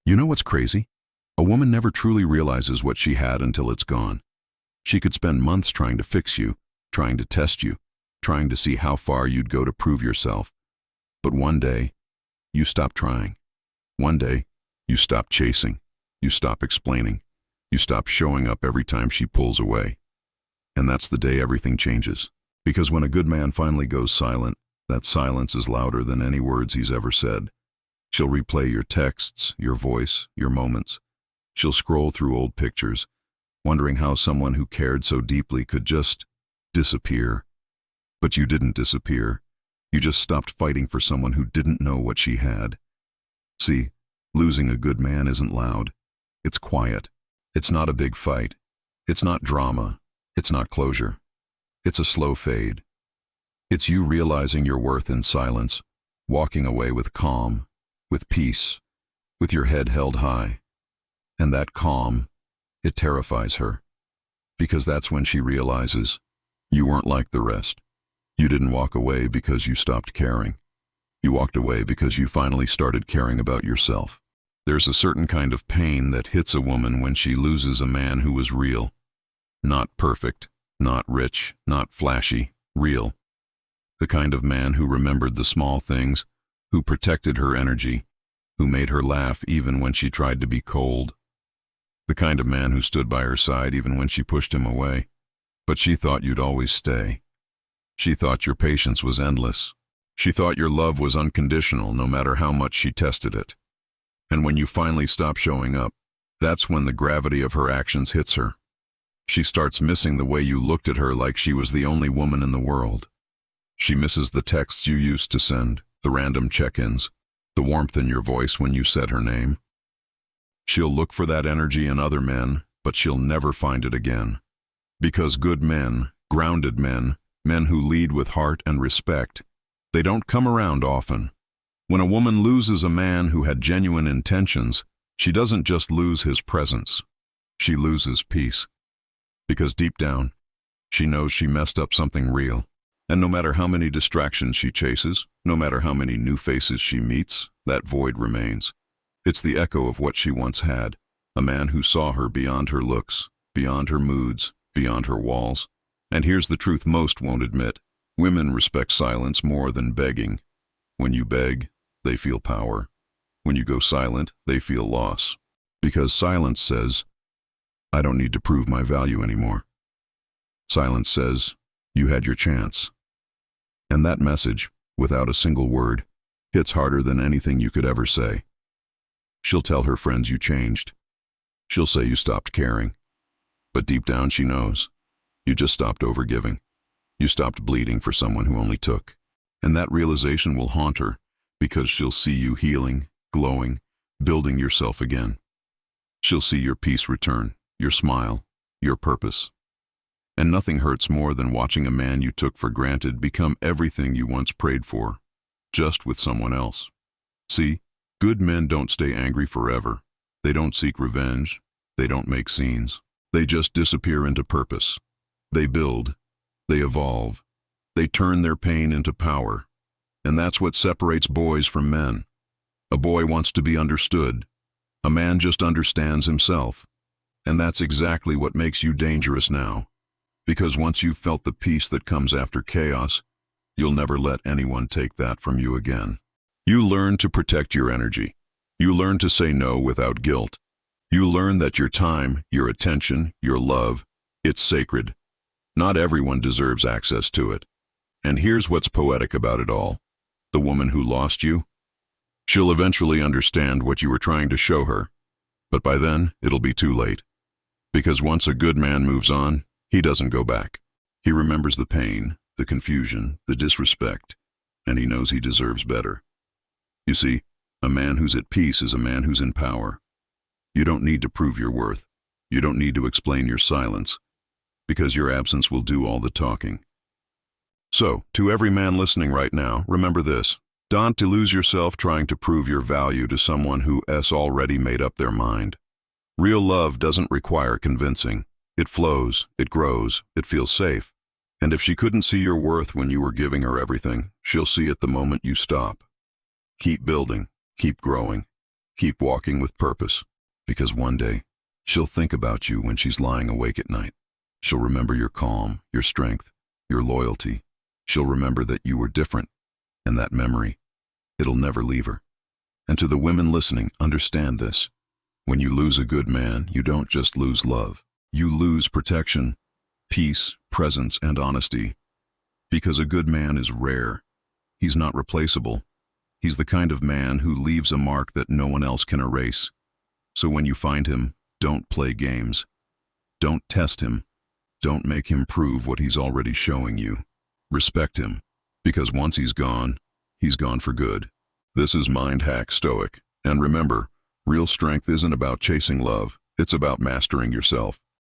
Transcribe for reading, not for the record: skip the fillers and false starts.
You know what's crazy? A woman never truly realizes what she had until it's gone. She could spend months trying to fix you, trying to test you, trying to see how far you'd go to prove yourself. But one day, you stop trying. One day, you stop chasing. You stop explaining. You stop showing up every time she pulls away. And that's the day everything changes. Because when a good man finally goes silent, that silence is louder than any words he's ever said. She'll replay your texts, your voice, your moments. She'll scroll through old pictures, wondering how someone who cared so deeply could just disappear. But you didn't disappear. You just stopped fighting for someone who didn't know what she had. See, losing a good man isn't loud. It's quiet. It's not a big fight. It's not drama. It's not closure. It's a slow fade. It's you realizing your worth in silence, walking away with calm, with peace, with your head held high. And that calm, it terrifies her. Because that's when she realizes you weren't like the rest. You didn't walk away because you stopped caring. You walked away because you finally started caring about yourself. There's a certain kind of pain that hits a woman when she loses a man who was real. Not perfect, not rich, not flashy, real. The kind of man who remembered the small things, who protected her energy, who made her laugh even when she tried to be cold. The kind of man who stood by her side even when she pushed him away. But she thought you'd always stay. She thought your patience was endless. She thought your love was unconditional no matter how much she tested it. And when you finally stop showing up, that's when the gravity of her actions hits her. She starts missing the way you looked at her like she was the only woman in the world. She misses the texts you used to send, the random check-ins, the warmth in your voice when you said her name. She'll look for that energy in other men, but she'll never find it again. Because good men, grounded men, men who lead with heart and respect, they don't come around often. When a woman loses a man who had genuine intentions, she doesn't just lose his presence. She loses peace. Because deep down, she knows she messed up something real. And no matter how many distractions she chases, no matter how many new faces she meets, that void remains. It's the echo of what she once had, a man who saw her beyond her looks, beyond her moods, beyond her walls. And here's the truth most won't admit. Women respect silence more than begging. When you beg, they feel power. When you go silent, they feel loss. Because silence says, I don't need to prove my value anymore. Silence says, you had your chance. And that message, without a single word, hits harder than anything you could ever say. She'll tell her friends you changed. She'll say you stopped caring. But deep down she knows. You just stopped overgiving. You stopped bleeding for someone who only took. And that realization will haunt her, because she'll see you healing, glowing, building yourself again. She'll see your peace return, your smile, your purpose. And nothing hurts more than watching a man you took for granted become everything you once prayed for, just with someone else. See, good men don't stay angry forever. They don't seek revenge. They don't make scenes. They just disappear into purpose. They build. They evolve. They turn their pain into power. And that's what separates boys from men. A boy wants to be understood. A man just understands himself. And that's exactly what makes you dangerous now. Because once you've felt the peace that comes after chaos, you'll never let anyone take that from you again. You learn to protect your energy. You learn to say no without guilt. You learn that your time, your attention, your love, it's sacred. Not everyone deserves access to it. And here's what's poetic about it all. The woman who lost you, she'll eventually understand what you were trying to show her. But by then, it'll be too late. Because once a good man moves on, he doesn't go back. He remembers the pain, the confusion, the disrespect, and he knows he deserves better. You see, a man who's at peace is a man who's in power. You don't need to prove your worth. You don't need to explain your silence, because your absence will do all the talking. So, to every man listening right now, remember this. Don't lose yourself trying to prove your value to someone who has already made up their mind. Real love doesn't require convincing. It flows, it grows, it feels safe. And if she couldn't see your worth when you were giving her everything, she'll see it the moment you stop. Keep building, keep growing, Keep walking with purpose, because one day, she'll think about you when she's lying awake at night. She'll remember your calm, your strength, your loyalty. She'll remember that you were different, and that memory, it'll never leave her. And to the women listening, understand this. When you lose a good man, you don't just lose love. You lose protection, peace, presence, and honesty. Because a good man is rare. He's not replaceable. He's the kind of man who leaves a mark that no one else can erase. So when you find him, don't play games. Don't test him. Don't make him prove what he's already showing you. Respect him, because once he's gone for good. This is Mind Hack Stoic. And remember, real strength isn't about chasing love, it's about mastering yourself.